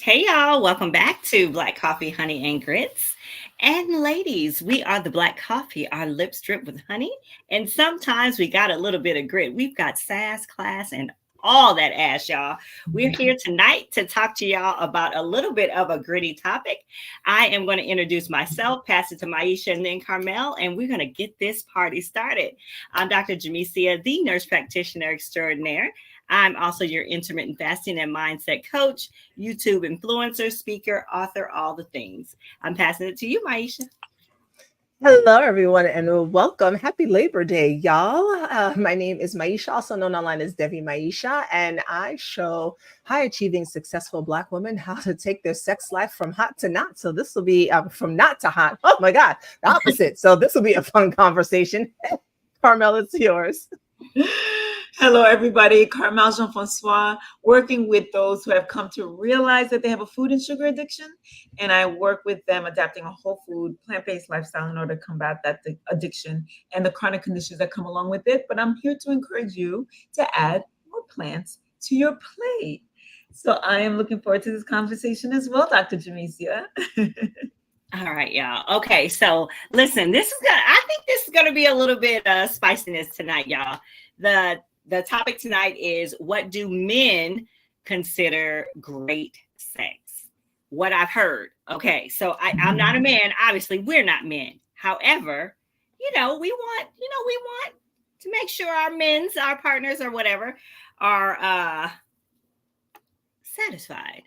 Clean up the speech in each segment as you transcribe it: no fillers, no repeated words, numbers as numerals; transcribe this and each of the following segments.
Hey y'all, welcome back to Black Coffee, Honey, and Grits. And ladies, we are the Black Coffee. Our lips drip with honey, and sometimes we got a little bit of grit. We've got Sass Class and all that ass, y'all. We're here tonight to talk to y'all about a little bit of a gritty topic. I am going to introduce myself, pass it to Maisha and then Carmel, and we're going to get this party started. I'm Dr. Jemecia, the nurse practitioner extraordinaire. I'm also your intermittent fasting and mindset coach, YouTube influencer, speaker, author, all the things. I'm passing it to you, Maisha. Hello, everyone, and welcome. Happy Labor Day, y'all. My name is Maisha, also known online as Devi Maisha, and I show high-achieving, successful Black women how to take their sex life from hot to not. So this will be from not to hot. Oh my God, the opposite. So this will be a fun conversation. Carmel, it's yours. Hello, everybody. Carmel Jean-Francois, working with those who have come to realize that they have a food and sugar addiction. And I work with them adapting a whole food, plant-based lifestyle in order to combat that addiction and the chronic conditions that come along with it. But I'm here to encourage you to add more plants to your plate. So I am looking forward to this conversation as well, Dr. Jemecia. All right, y'all. Okay, so listen, I think this is gonna be a little bit spiciness tonight, y'all. The topic tonight is, what do men consider great sex? What I've heard. Okay, so I'm not a man. Obviously, we're not men. However, we want to make sure our partners or whatever are satisfied,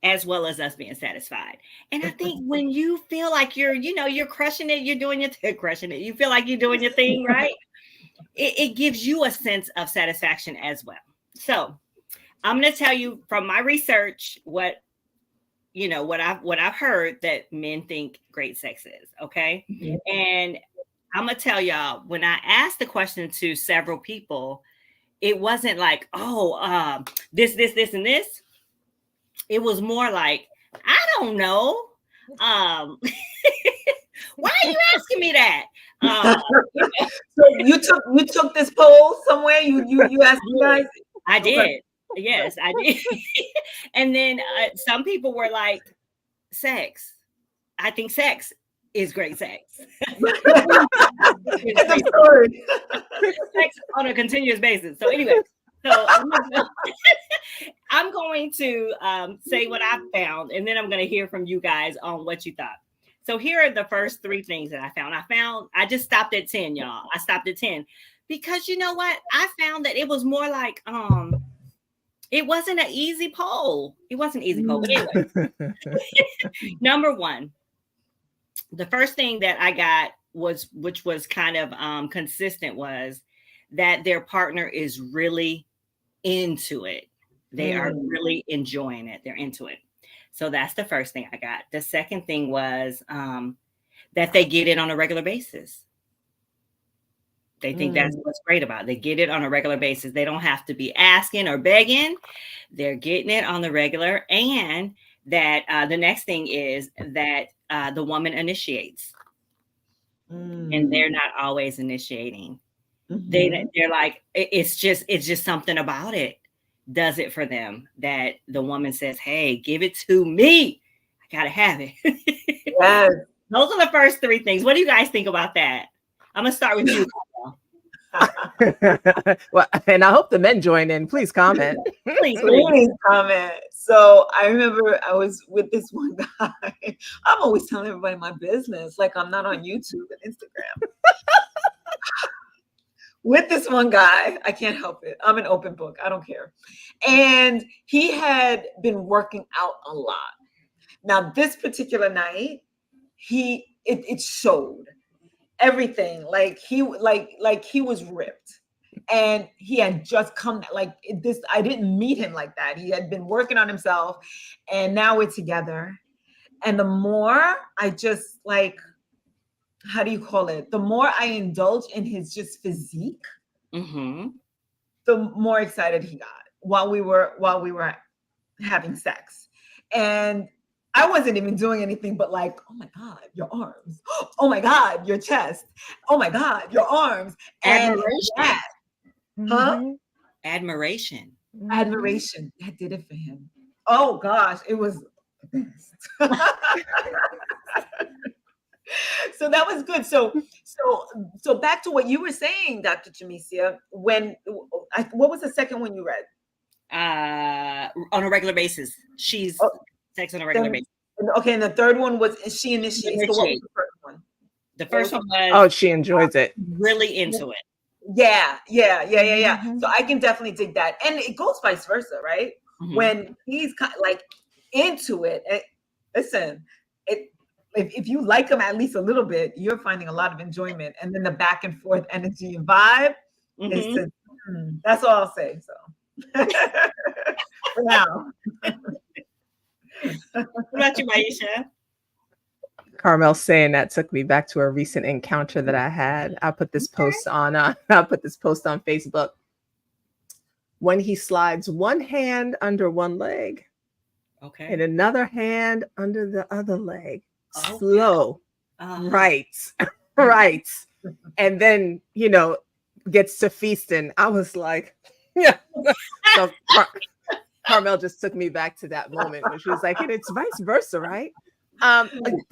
as well as us being satisfied. And I think when you feel like you're crushing it, you're doing your crushing it. You feel like you're doing your thing, right? It gives you a sense of satisfaction as well. So I'm going to tell you from my research what I've heard that men think great sex is. Okay. Mm-hmm. And I'm going to tell y'all, when I asked the question to several people, it wasn't like, this, and this. It was more like, I don't know. Why are you asking me that? So you took this poll somewhere. You asked you guys. I did. Okay. Yes, I did. And then some people were like, sex. I think sex is great sex. Sex on a continuous basis. So anyway, I'm going to say what I found, and then I'm going to hear from you guys on what you thought. So here are the first three things that I found. I just stopped at 10, y'all. I stopped at 10 because you know what? I found that it was more like, it wasn't an easy poll. It wasn't an easy poll. But anyway, number one, the first thing that I got which was kind of consistent, was that their partner is really into it. They are really enjoying it. They're into it. So that's the first thing I got. The second thing was that they get it on a regular basis. They think that's what's great about it. They get it on a regular basis. They don't have to be asking or begging. They're getting it on the regular. And that the next thing is that the woman initiates. And they're not always initiating. Mm-hmm. They're like, it's just something about it does it for them, that the woman says, hey, give it to me. I gotta have it. Yes. Those are the first three things. What do you guys think about that? I'm gonna start with you. Well, and I hope the men join in. Please comment. Please comment. So I remember I was with this one guy. I'm always telling everybody my business, like I'm not on YouTube and Instagram. With this one guy, I can't help it. I'm an open book. I don't care. And he had been working out a lot. Now, this particular night, it showed everything. Like he was ripped, and he had just come this. I didn't meet him like that. He had been working on himself, and now we're together. And the more I just how do you call it? The more I indulge in his just physique, the more excited he got while we were having sex. And I wasn't even doing anything but like, oh my God, your arms. Oh my God, your chest. Oh my God, your arms. Admiration. Admiration. Admiration. That did it for him. Oh gosh, it was so that was good. So back to what you were saying, Dr. Jemecia. What was the second one you read? On a regular basis. She's Oh, sex on a regular then, basis. okay, and the third one was she initiates. So what was Initiate. the first one? The first one Oh, was she enjoys it. really into it. Yeah. Mhm. So I can definitely dig that, and it goes vice versa, right? Mhm. When he's like into it, listen, if you like him at least a little bit, you're finding a lot of enjoyment, and then the back and forth energy and vibe is Mhm. that's all I'll say. So for now. What about you, Maisha? Carmel saying that took me back to a recent encounter that I had. I'll put this post on Facebook. When he slides one hand under one leg Okay. and another hand under the other leg, Okay. slow, right, right, and then gets to feasting. I was like, yeah. So Carmel just took me back to that moment when she was like, and it's vice versa, right?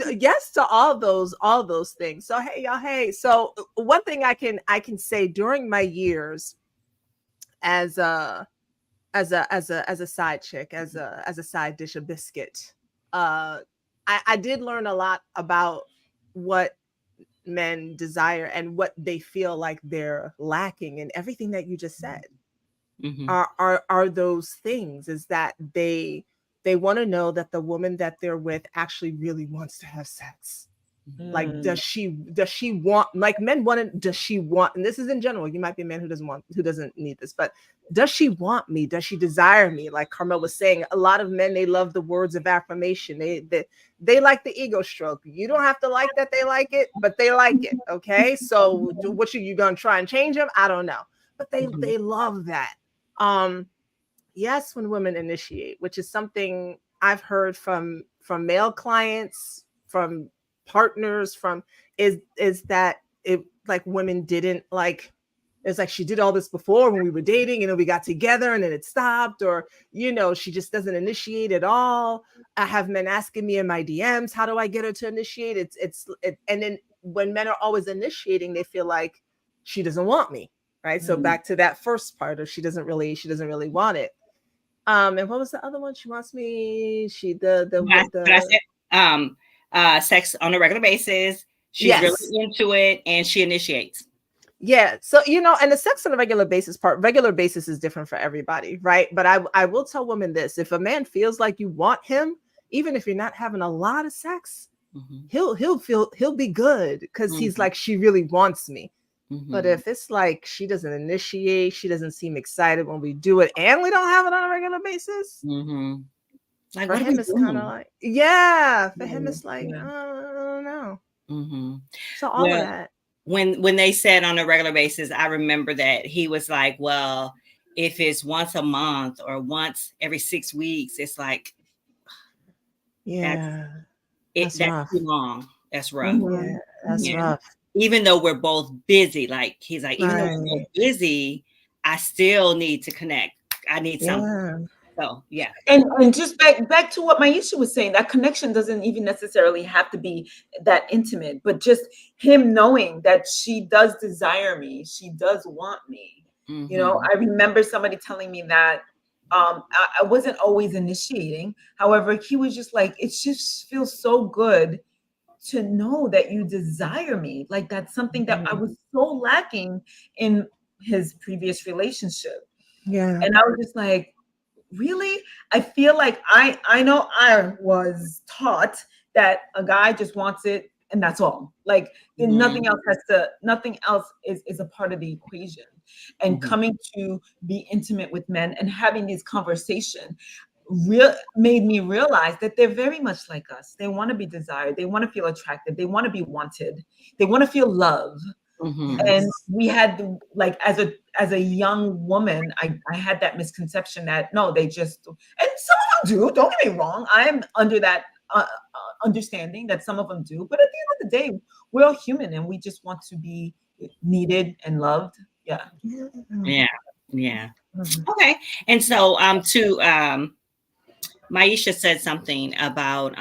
Yes to all those things. So hey y'all, hey. So one thing I can say during my years as a side chick, as a side dish of biscuit, I did learn a lot about what men desire and what they feel like they're lacking, and everything that you just said Mhm. are those things, is that they want to know that the woman that they're with actually really wants to have sex. Like, does she want, like, men want to, does she want, and this is in general, you might be a man who doesn't need this, but does she want me? Does she desire me? Like Carmel was saying, a lot of men, they love the words of affirmation. They like the ego stroke. You don't have to like that they like it, but they like it. Okay. So what you gonna try and change them? I don't know. But they love that. Yes, when women initiate, which is something I've heard from male clients, from partners, is that it, like, women didn't like, it's like she did all this before when we were dating and then we got together and then it stopped, or she just doesn't initiate at all. I have men asking me in my DMs, how do I get her to initiate? And then when men are always initiating, they feel like she doesn't want me, right? So back to that first part of she doesn't really want it. And what was the other one? She wants me. Sex on a regular basis. She's Yes. really into it, and she initiates. Yeah. So, and the sex on a regular basis part, regular basis is different for everybody, right? But I will tell women this: if a man feels like you want him, even if you're not having a lot of sex, he'll be good because he's like, she really wants me. But if it's like she doesn't initiate, she doesn't seem excited when we do it, and we don't have it on a regular basis, Like, for him it's kind of like, for him it's like, I don't know. So all of that. When they said on a regular basis, I remember that he was like, well, if it's once a month or once every 6 weeks, it's like, that's rough. too long. That's rough. Yeah, that's rough. Even though we're both busy, like he's like, even though we're both busy, I still need to connect. I need something. So yeah. And just back to what Maisha was saying, that connection doesn't even necessarily have to be that intimate, but just him knowing that she does desire me, she does want me. I remember somebody telling me that I wasn't always initiating. However, he was just like, it just feels so good to know that you desire me. Like, that's something that I was so lacking in his previous relationship. Yeah. And I was just like, really? I feel like I know I was taught that a guy just wants it and that's all. Like, nothing else is a part of the equation. And coming to be intimate with men and having these conversations made me realize that they're very much like us. They want to be desired. They want to feel attracted. They want to be wanted. They want to feel love. And we had, like, as a young woman, I had that misconception that no, they just, and some of them do. Don't get me wrong. I'm under that understanding that some of them do. But at the end of the day, we're all human and we just want to be needed and loved. Yeah. Okay. And so to Maisha said something about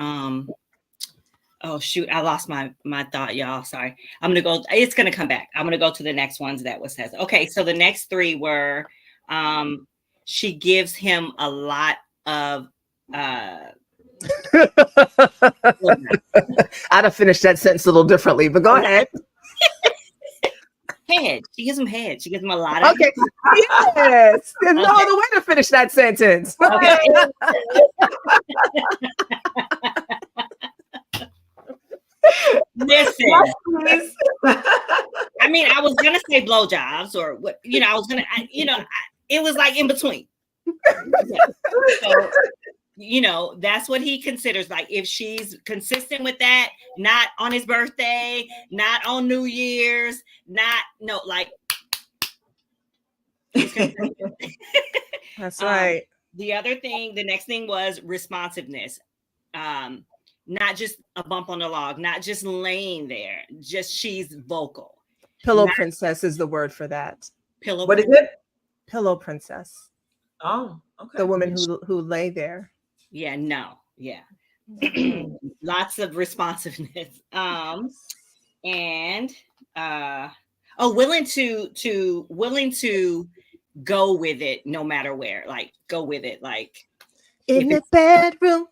oh shoot, I lost my thought, y'all. Sorry. I'm gonna go. It's gonna come back. I'm gonna go to the next ones that was says. Okay, so the next three were she gives him a lot of I'd have finished that sentence a little differently, but go ahead. head. She gives him head. She gives him a lot of Okay. Yes. There's no other way to finish that sentence. Okay. Listen, I mean, I was gonna say blowjobs or what, I was gonna, it was like in between. So, that's what he considers. Like, if she's consistent with that, not on his birthday, not on New Year's, like. That's right. The next thing was responsiveness. Not just a bump on the log, not just laying there, just she's vocal. Pillow princess is the word for that. What is it? Pillow princess. Oh, okay. The woman who lay there. Yeah, no, yeah. Lots of responsiveness. And willing to go with it no matter where. Like, go with it, like in the bedroom.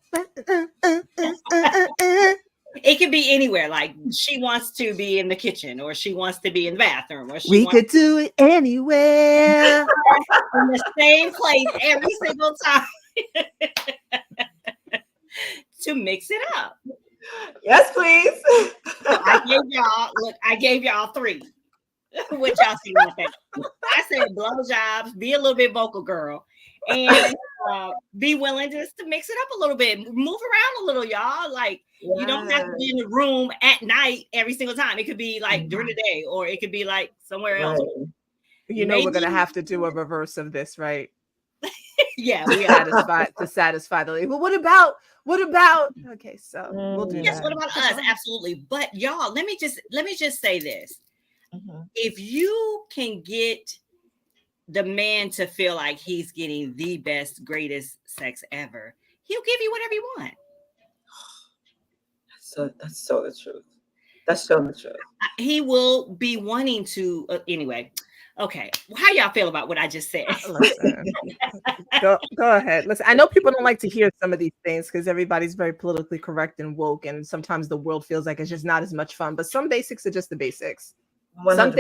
It could be anywhere. Like, she wants to be in the kitchen, or she wants to be in the bathroom, or we could do it anywhere. In the same place every single time. To mix it up. Yes, please. So I gave y'all three. What y'all see with that? I said blowjobs, be a little bit vocal, girl, and be willing just to mix it up a little bit, move around a little, y'all. Like, you don't have to be in the room at night every single time. It could be like during the day, or it could be like somewhere else. We're gonna have to do a reverse of this, right? Yeah, we are to satisfy the lady. Well, what about? Okay, so we'll do yes. that. What about us? Absolutely. But y'all, let me just say this. If you can get the man to feel like he's getting the best, greatest sex ever, he'll give you whatever you want. That's so the truth. That's so the truth. He will be wanting to anyway. Okay, how y'all feel about what I just said? Listen, go ahead. Listen, I know people don't like to hear some of these things because everybody's very politically correct and woke, and sometimes the world feels like it's just not as much fun. But some basics are just the basics. 100%. Some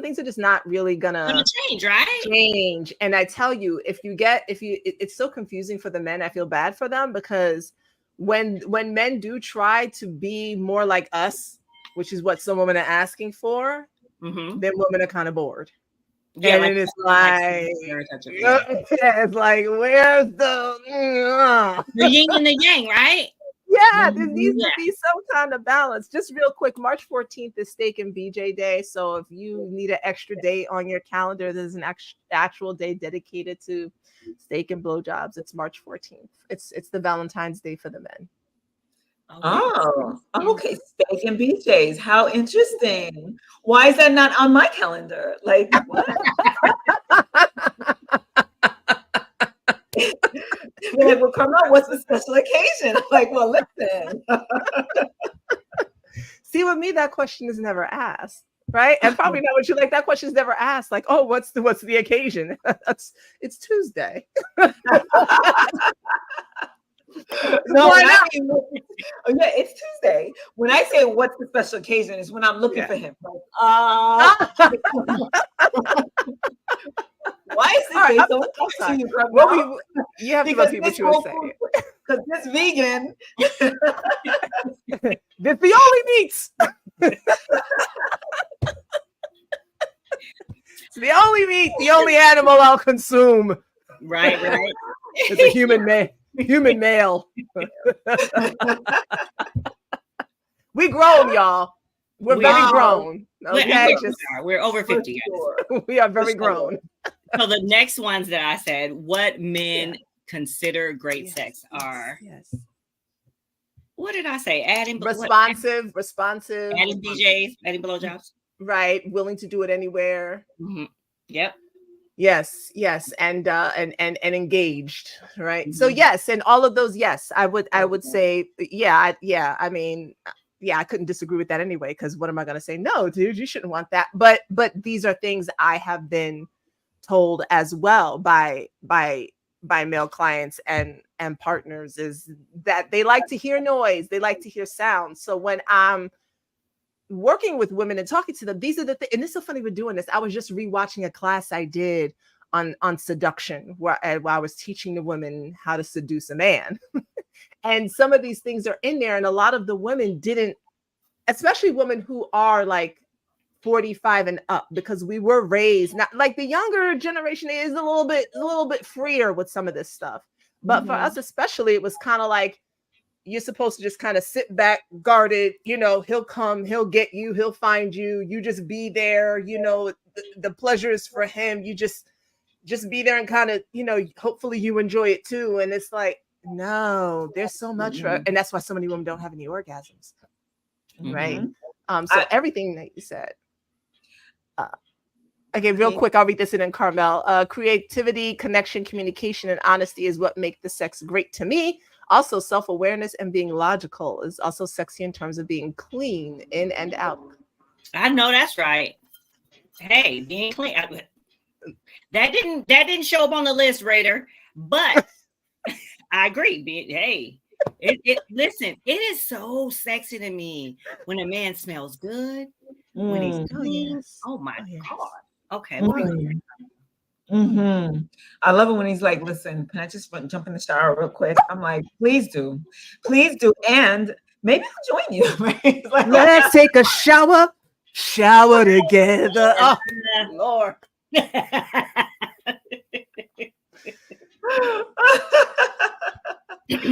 things are just not really gonna change, right? Change. And I tell you, it's so confusing for the men. I feel bad for them, because when men do try to be more like us, which is what some women are asking for, then women are kind of bored. Yeah, and it's it's like, where's the yin and the yang, right? Yeah, there needs to be some kind of balance. Just real quick, March 14th is Steak and BJ Day. So if you need an extra day on your calendar, there's an actual day dedicated to steak and blowjobs. It's March 14th. It's the Valentine's Day for the men. Oh, okay. Steak and BJ's. How interesting. Why is that not on my calendar? Like, what? You're like, well, come on, what's the special occasion? I'm like, well, listen. See, with me, that question is never asked, right? And probably not what you like. That question is never asked. Like, oh, what's the occasion? It's Tuesday. No, it's Tuesday. When I say what's the special occasion, is when I'm looking for him. Like, why is this day so tough to you? You have to repeat what you were saying. Because this vegan, this the only meats. It's the only meat, the only animal I'll consume. Right. It's a human male. We grown, y'all. We're very grown. Okay, we're over 50. Guys. We are very grown. So the next ones that I said, what men consider great sex are. Yes. What did I say? Adding responsive. Adding BJs, adding blowjobs. Right. Willing to do it anywhere. Yep. Yes, and engaged, right? So yes, and all of those, yes, I would say, I mean, yeah, I couldn't disagree with that anyway, because what am I going to say? No, dude, you shouldn't want that. But these are things I have been told as well by male clients and partners, is that they like to hear noise, they like to hear sound. So when I'm working with women and talking to them, these are the things. And it's so funny we're doing this. I was just rewatching a class I did on seduction, where I was teaching the women how to seduce a man. And some of these things are in there, and a lot of the women didn't, especially women who are like 45 and up, because we were raised, not like the younger generation is a little bit freer with some of this stuff. But for us especially, it was kind of like, you're supposed to just kind of sit back, guarded, he'll come, he'll get you, he'll find you, you just be there, the pleasure is for him, you just be there and kind of, hopefully you enjoy it too. And it's like, no, there's so much, and that's why so many women don't have any orgasms, right? So everything that you said, okay, real quick, I'll read this in, Carmel. Creativity, connection, communication, and honesty is what make the sex great to me. Also, self-awareness and being logical is also sexy in terms of being clean in and out. I know that's right. Hey, being clean. That didn't show up on the list, Raider, but I agree. Listen, it is so sexy to me when a man smells good, when he's clean. Oh my God. Okay. I love it when he's like, listen, can I just jump in the shower real quick? I'm like, please do. And maybe I'll join you. Right? Like, let's take a shower together. Oh, Lord.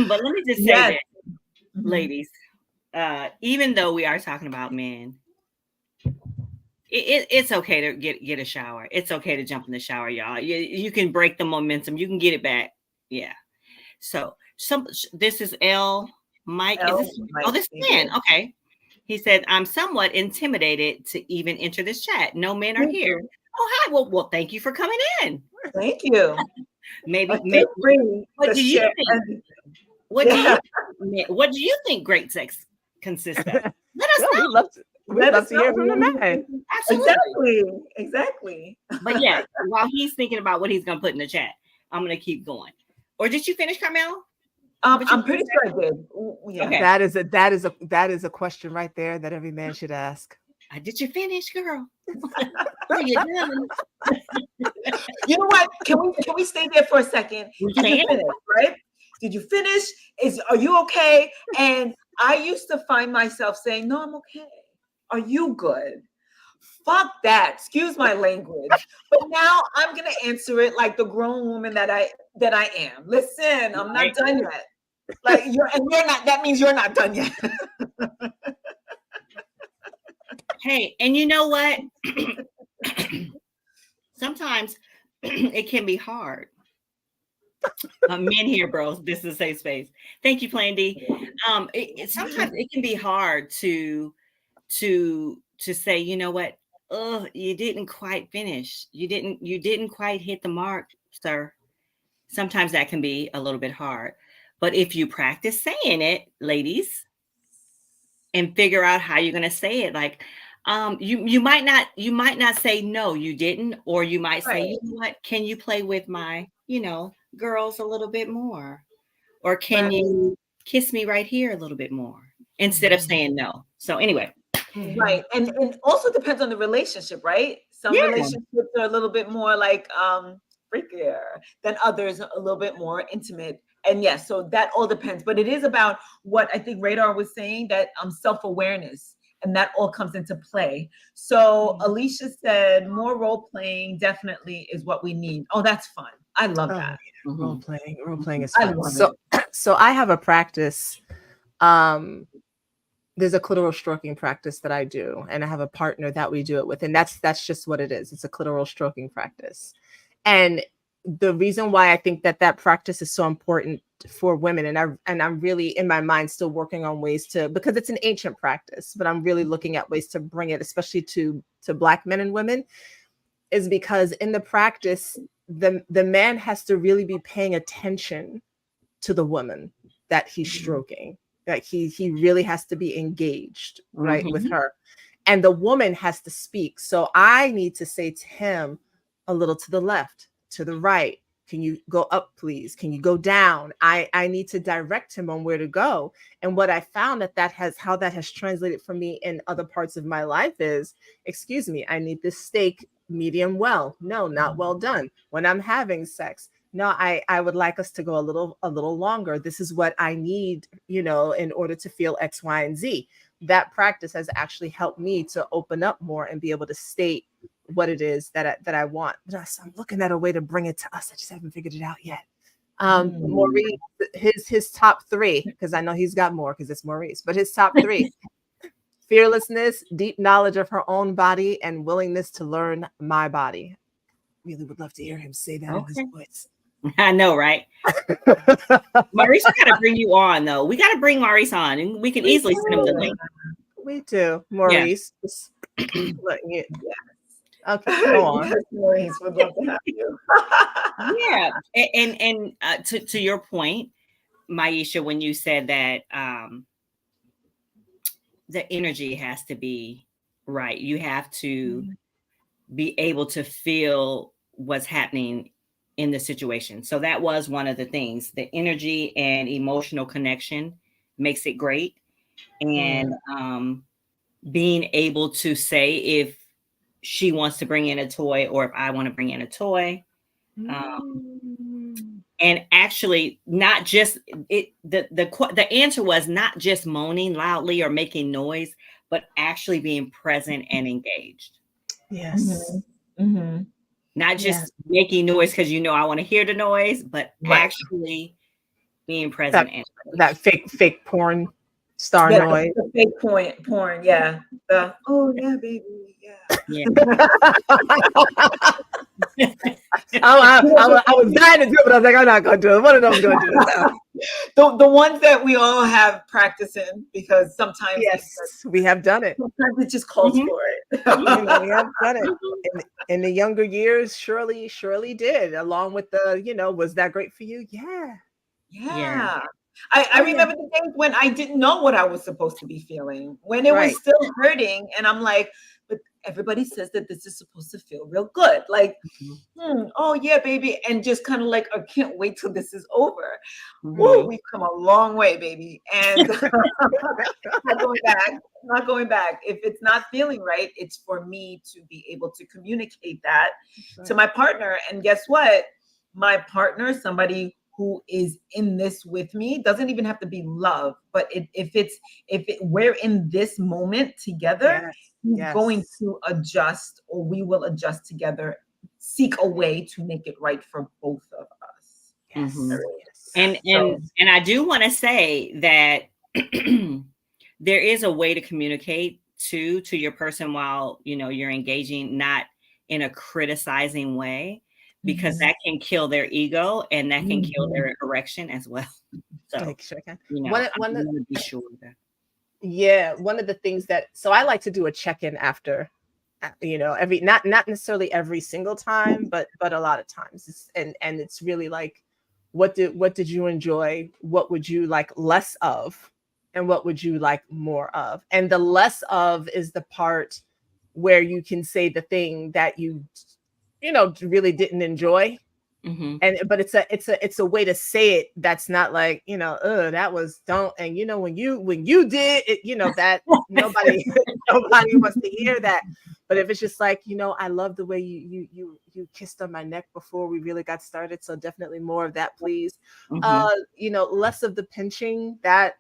But let me just say that, ladies, even though we are talking about men, it's okay to get a shower. It's okay to jump in the shower, y'all. You can break the momentum. You can get it back. Yeah. So this is Mike. This man. Okay. He said, I'm somewhat intimidated to even enter this chat. No men are here. Oh, hi. Well, thank you for coming in. Thank you. Maybe what do you think? What do you think great sex consists of? Let us know. We'd love to hear from the man. Exactly. But yeah, while he's thinking about what he's gonna put in the chat, I'm gonna keep going. Or did you finish, Carmel? I'm pretty sure I did. Yeah. Okay. That is a question right there that every man should ask. Did you finish, girl? Are you done? You know what? Can we stay there for a second? We can. Finish, right? Did you finish? Are you okay? And I used to find myself saying, no, I'm okay. Are you good? Fuck that. Excuse my language. But now I'm gonna answer it like the grown woman that I am. Listen, I'm not done yet. Like you're not. That means you're not done yet. Hey, and you know what? Sometimes it can be hard. Men here, bros. This is a safe space. Thank you, Plan D. Sometimes it can be hard to say, you know what? Oh, you didn't quite finish. You didn't quite hit the mark, sir. Sometimes that can be a little bit hard. But if you practice saying it, ladies, and figure out how you're going to say it, like you might not say no, you didn't, or you might say, you know what, can you play with my, girls a little bit more, or can you kiss me right here a little bit more, instead of saying no. So anyway. Right. And also depends on the relationship, right? Some relationships are a little bit more like freakier than others, a little bit more intimate. And yes, so that all depends. But it is about what I think Radar was saying, that self-awareness, and that all comes into play. So Alicia said more role playing definitely is what we need. Oh, that's fun. I love that. Role playing is fun. So I have a practice. There's a clitoral stroking practice that I do, and I have a partner that we do it with, and that's just what it is. It's a clitoral stroking practice. And the reason why I think that practice is so important for women, and I'm really in my mind still working on ways to, because it's an ancient practice, but I'm really looking at ways to bring it, especially to Black men and women, is because in the practice, the man has to really be paying attention to the woman that he's stroking. Like he really has to be engaged, right, with her. And the woman has to speak. So I need to say to him, a little to the left, to the right. Can you go up, please? Can you go down? I need to direct him on where to go. And what I found how that has translated for me in other parts of my life is, excuse me, I need this steak medium well. No, not well done. When I'm having sex, no, I would like us to go a little longer. This is what I need, in order to feel X, Y, and Z. That practice has actually helped me to open up more and be able to state what it is that I want. But I'm looking at a way to bring it to us. I just haven't figured it out yet. Maurice, his top three, because I know he's got more because it's Maurice, but his top three: fearlessness, deep knowledge of her own body, and willingness to learn my body. Really would love to hear him say that in his voice. I know, right? Maurice, we got to bring you on, though. We got to bring Maurice on, and we can easily send him the link. We do, Maurice. Yeah. Okay, go on. Yes, Maurice, would love to have you. Yeah, and to your point, Maisha, when you said that the energy has to be right, you have to be able to feel what's happening in the situation. So that was one of the things. The energy and emotional connection makes it great, and being able to say if she wants to bring in a toy or if I want to bring in a toy. And actually not just the answer was not just moaning loudly or making noise, but actually being present and engaged. Yes. Not just making noise because I want to hear the noise, but actually being present. That fake porn star noise. The fake porn, yeah. Oh yeah, baby. Yeah. I was dying to do it, but I was like, I'm not going to do it. One of them's going to do it. The ones that we all have practice in, because sometimes we have done it. Sometimes it just calls for it. We have done it. In the younger years, Shirley did, along with the, was that great for you? Yeah. I remember the days when I didn't know what I was supposed to be feeling, when it was still hurting, and I'm like, but everybody says that this is supposed to feel real good. Like, oh yeah, baby. And just kind of like, I can't wait till this is over. Woo, we've come a long way, baby. And not going back. If it's not feeling right, it's for me to be able to communicate that to my partner. And guess what? My partner, somebody who is in this with me, doesn't even have to be love, but if we're in this moment together, he's going to adjust, or we will adjust together, seek a way to make it right for both of us. And I do want to say that there is a way to communicate to your person while you're engaging, not in a criticizing way, because that can kill their ego and that can kill their erection as well. So, one of the things so I like to do a check-in after, every, not necessarily every single time, but a lot of times. And it's really like, what did you enjoy? What would you like less of? And what would you like more of? And the less of is the part where you can say the thing that you really didn't enjoy. But it's a way to say it that's not like, that was don't. And when you did it, that nobody wants to hear that. But if it's just like, I love the way you kissed on my neck before we really got started, so definitely more of that, please. Less of the pinching, that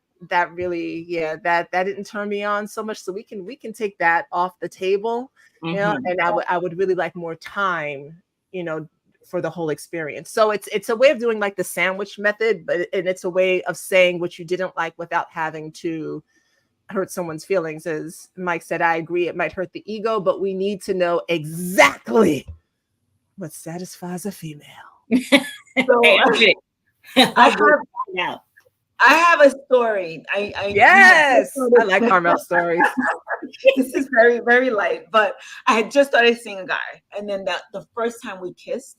really, that didn't turn me on so much. So we can take that off the table. And I would really like more time, for the whole experience. So it's a way of doing like the sandwich method, and it's a way of saying what you didn't like without having to hurt someone's feelings. As Mike said, I agree, it might hurt the ego, but we need to know exactly what satisfies a female. So I I have a story. Yes, I like Carmel stories. This is very, very light, but I had just started seeing a guy, and then the first time we kissed,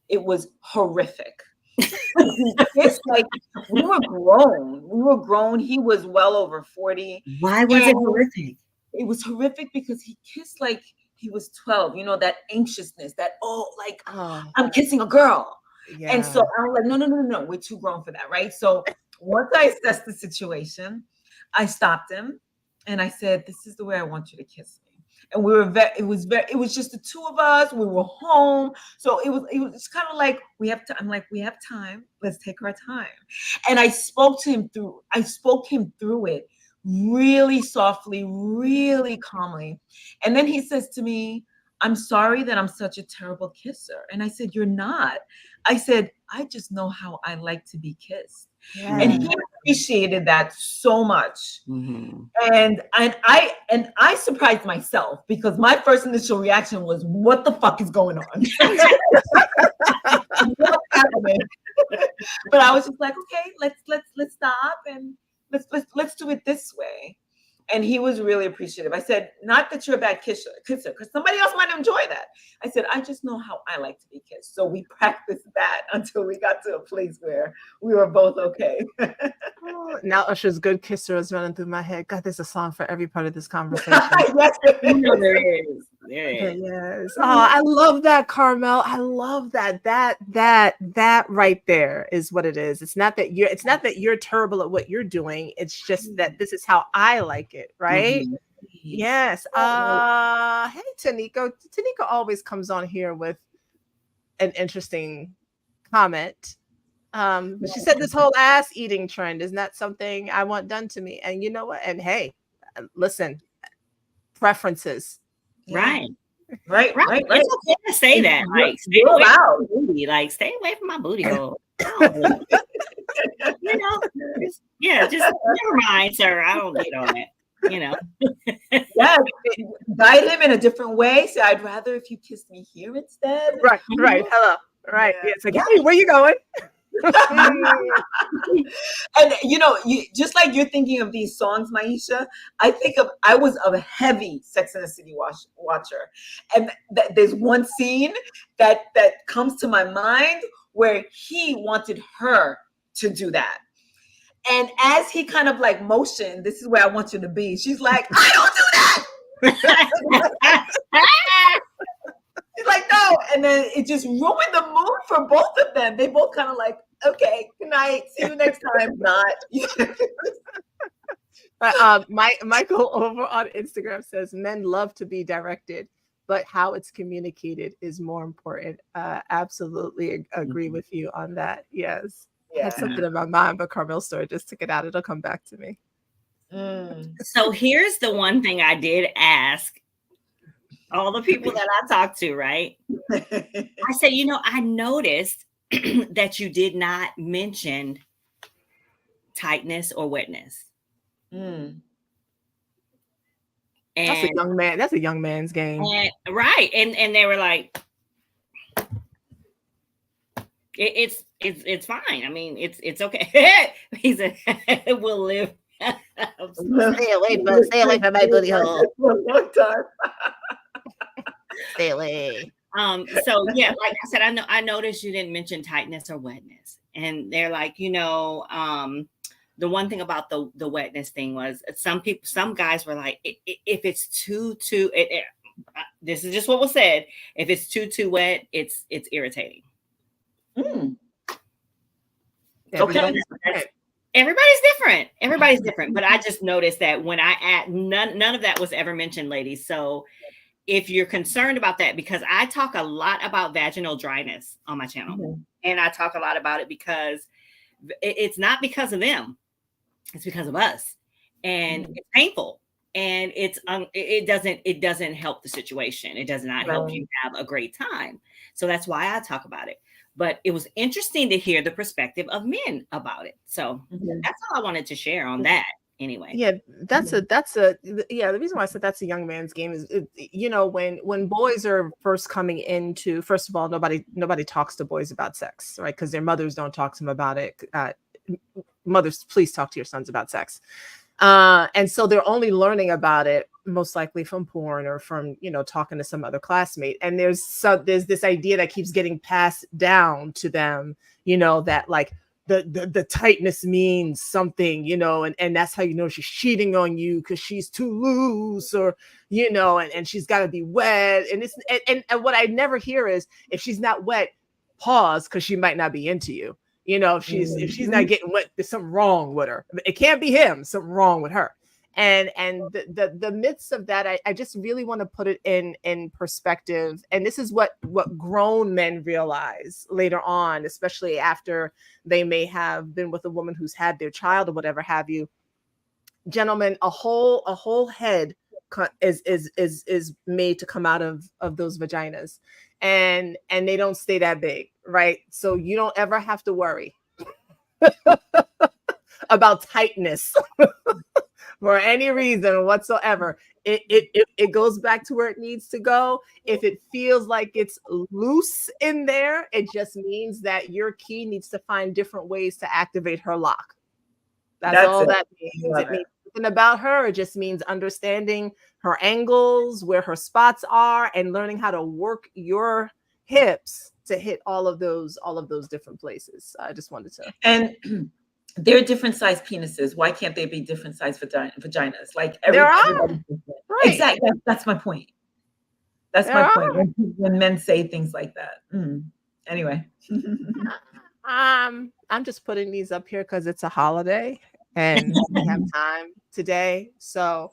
it was horrific. We kissed like we were grown. We were grown. He was well over 40. Why was it horrific? It was horrific because he kissed like he was 12. You know, that anxiousness, that I'm kissing a girl. Yeah. And so I was like, no, we're too grown for that, right? So once I assessed the situation, I stopped him and I said, "This is the way I want you to kiss me." And we were it was just the two of us. We were home, so it was kind of like we have to. I'm like, we have time. Let's take our time. And I spoke him through it really softly, really calmly. And then he says to me, "I'm sorry that I'm such a terrible kisser." And I said, "You're not." I said, "I just know how I like to be kissed." Yeah. And he appreciated that so much. Mm-hmm. And I surprised myself because my first initial reaction was, "What the fuck is going on?" What's happening? But I was just like, "Okay, let's stop and let's do it this way." And he was really appreciative. I said, "Not that you're a bad kisser, because somebody else might enjoy that." I said, "I just know how I like to be kissed." So we practiced that until we got to a place where we were both okay. Now Usher's "Good Kisser" is running through my head. God, there's a song for every part of this conversation. Yes, There is. Yes. Oh, I love that, Carmel. I love that. That right there is what it is. It's not that you're terrible at what you're doing. It's just that this is how I like it, right? Mm-hmm. Yes. Hey, Tanika. Tanika always comes on here with an interesting comment. She said this whole ass eating trend is not something I want done to me. And you know what? And hey, listen, preferences. Right. Right. It's okay to say that. Like, stay away from my booty. Like, stay away from my booty hole. You know, just never mind, sir. I don't need on it. You know. Yeah, guide him in a different way. Say, "I'd rather if you kissed me here instead." Right. Hello. Right. Yeah. It's like, hey, where you going? And you just like you're thinking of these songs, Maisha, I was a heavy Sex and the City watcher, and there's one scene that comes to my mind where he wanted her to do that, and as he kind of like motioned, "This is where I want you to be," she's like, "I don't do that." She's like, "No," and then it just ruined the mood for both of them. They both kind of like, "Okay, good night, see you next time." Not. Michael over on Instagram says men love to be directed, but how it's communicated is more important. Absolutely agree with you on that. Yes. I had something in my mind, but Carmel's story just took it out. It'll come back to me. So here's the one thing I did ask all the people that I talked to, right? I said, I noticed that you did not mention tightness or wetness. And That's a young man. That's a young man's game. Right. And they were like, it's fine. I mean, it's okay. He said, "We'll live." Stay away from my booty hole. Stay away. So yeah, like I said, I noticed you didn't mention tightness or wetness, and they're like, the one thing about the wetness thing was some guys were like, if it's too this is just what was said. If it's too wet, it's irritating. Okay. Everybody's different. But I just noticed that when I add none of that was ever mentioned, ladies. So if you're concerned about that, because I talk a lot about vaginal dryness on my channel, and I talk a lot about it because it's not because of them, it's because of us, and it's painful, and it doesn't help the situation. It does not help you have a great time. So that's why I talk about it. But it was interesting to hear the perspective of men about it. So that's all I wanted to share on that. Anyway, yeah, the reason why I said that's a young man's game is, when boys are first coming into, first of all, nobody talks to boys about sex, right? Because their mothers don't talk to them about it. mothers, please talk to your sons about sex. And so they're only learning about it most likely from porn or from, talking to some other classmate. And there's this idea that keeps getting passed down to them, that like the tightness means something, and that's how she's cheating on you because she's too loose, or and she's got to be wet. And it's and what I never hear is, if she's not wet, pause, because she might not be into you. If she's not getting wet, there's something wrong with her. It can't be him, something wrong with her. And the myths of that, I just really want to put it in perspective. And this is what grown men realize later on, especially after they may have been with a woman who's had their child or whatever have you. Gentlemen, a whole head is made to come out of those vaginas, and they don't stay that big, right? So you don't ever have to worry about tightness for any reason whatsoever. It goes back to where it needs to go. If it feels like it's loose in there, it just means that your key needs to find different ways to activate her lock. That's all that means. It means something about her. It just means understanding her angles, where her spots are, and learning how to work your hips to hit all of those different places. I just wanted to. And there are different size penises. Why can't they be different size vaginas? Like there are. Right. Exactly. That's my point. That's my point. When men say things like that. Anyway. I'm just putting these up here because it's a holiday and we have time today. So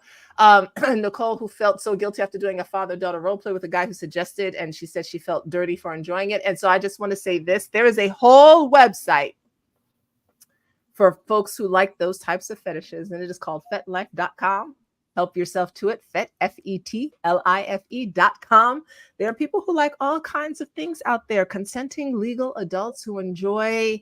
Nicole, who felt so guilty after doing a father-daughter role play with a guy who suggested, and she said she felt dirty for enjoying it. And so I just want to say this: there is a whole website for folks who like those types of fetishes, and it is called fetlife.com. Help yourself to it. FETLIFE.com. There are people who like all kinds of things out there. Consenting legal adults who enjoy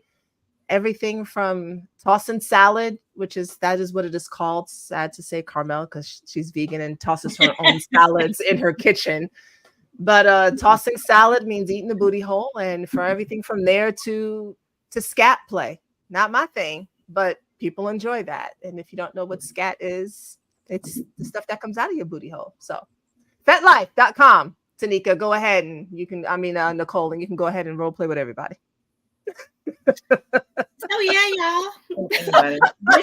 everything from tossing salad, that is what it is called. Sad to say, Carmel, because she's vegan and tosses her own salads in her kitchen. But tossing salad means eating the booty hole, and for everything from there to scat play. Not my thing, but people enjoy that. And if you don't know what scat is, it's the stuff that comes out of your booty hole. So fetlife.com. Tanika, go ahead and Nicole, and you can go ahead and role play with everybody. So yeah, y'all. This was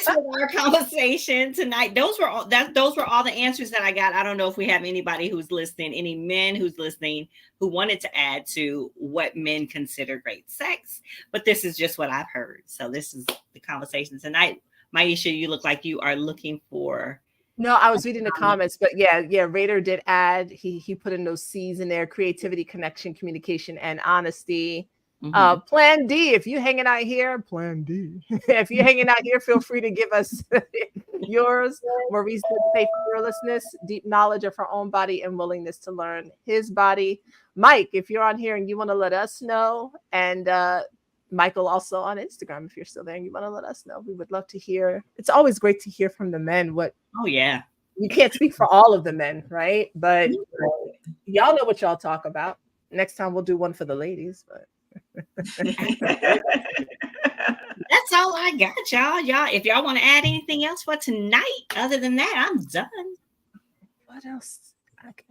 our conversation tonight. Those were all the answers that I got. I don't know if we have anybody who's listening, any men who's listening who wanted to add to what men consider great sex, but this is just what I've heard. So this is the conversation tonight. Maisha, you look like you are looking for. No, I was reading the comments, but yeah, Raider did add. He put in those C's in there: creativity, connection, communication, and honesty. Mm-hmm. Plan D, if you're hanging out here, Plan D. If you're hanging out here, feel free to give us yours. Maurice did say fearlessness, deep knowledge of her own body, and willingness to learn his body. Mike, if you're on here and you want to let us know, and Michael also on Instagram, if you're still there and you want to let us know, we would love to hear. It's always great to hear from the men. Oh yeah, you can't speak for all of the men, right? But y'all know what y'all talk about. Next time we'll do one for the ladies, but. That's all I got, y'all. If y'all want to add anything else for tonight, other than that, I'm done. What else?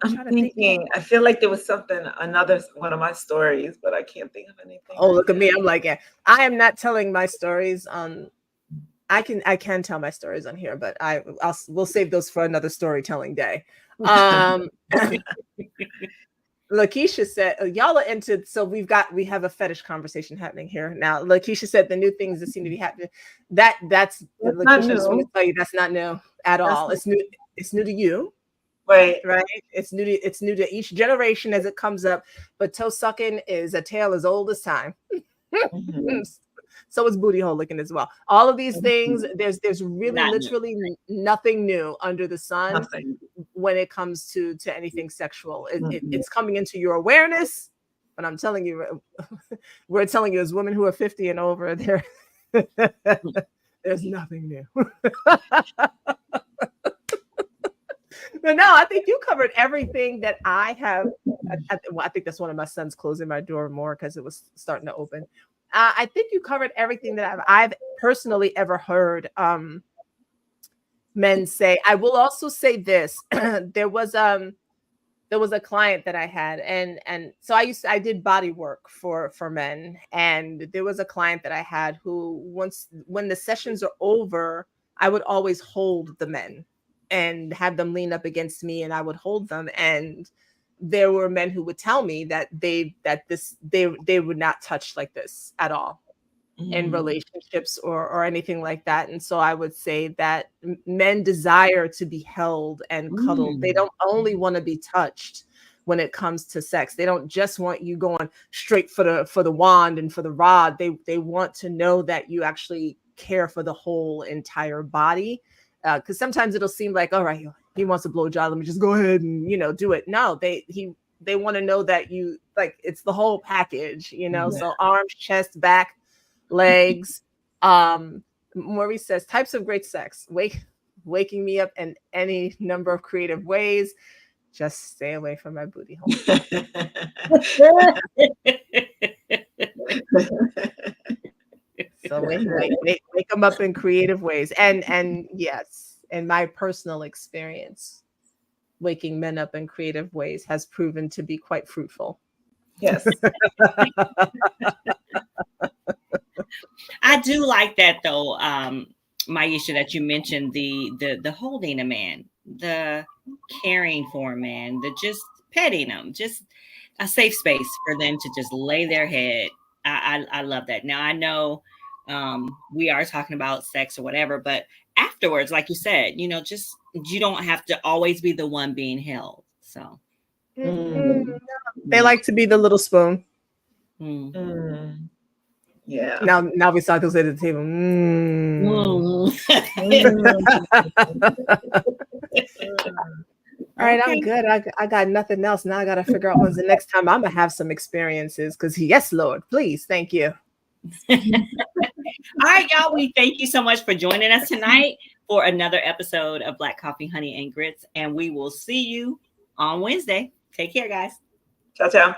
I'm thinking. I feel like there was another one of my stories, but I can't think of anything. Oh, look at me! I'm like, yeah, I am not telling my stories on. I can tell my stories on here, but we'll save those for another storytelling day. Lakeisha said, y'all are into, so we have a fetish conversation happening here now. Lakeisha said the new things that seem to be happening. That's Lakeisha, just want to tell you that's not new at all. It's new to you. Right. It's new to each generation as it comes up. But toe sucking is a tale as old as time. Mm-hmm. So is booty hole licking as well. All of these things, there's really literally nothing new under the sun when it comes to anything sexual. It's coming into your awareness, but I'm telling you, we're telling you as women who are 50 and over, there's nothing new. No, I think you covered everything that I have. I think that's one of my sons closing my door more because it was starting to open. I think you covered everything that I've personally ever heard men say. I will also say this. There was a client that I had, and so I did body work for men, and there was a client that I had who, once when the sessions are over, I would always hold the men and have them lean up against me, and I would hold them. And there were men who would tell me that they would not touch like this at all in relationships or anything like that. And so I would say that men desire to be held and cuddled. They don't only want to be touched when it comes to sex. They don't just want you going straight for the wand and for the rod. They want to know that you actually care for the whole entire body. Because sometimes it'll seem like, all right, he wants a blowjob, let me just go ahead and do it. No, they want to know that you, like, it's the whole package, So arms, chest, back, legs. Maurice says types of great sex: waking me up in any number of creative ways. Just stay away from my booty hole. So wake them up in creative ways. And yes, in my personal experience, waking men up in creative ways has proven to be quite fruitful. Yes. I do like that though, Maisha, that you mentioned the holding a man, the caring for a man, the just petting them, just a safe space for them to just lay their head. I love that. Now I know we are talking about sex or whatever, but afterwards, like you said, just you don't have to always be the one being held. So they like to be the little spoon. Yeah. Now we start to say to the table. All right, okay. I'm good. I got nothing else. Now I got to figure out when's the next time I'm going to have some experiences. Because yes, Lord, please. Thank you. All right, y'all. We thank you so much for joining us tonight for another episode of Black Coffee, Honey, and Grits. And we will see you on Wednesday. Take care, guys. Ciao, ciao.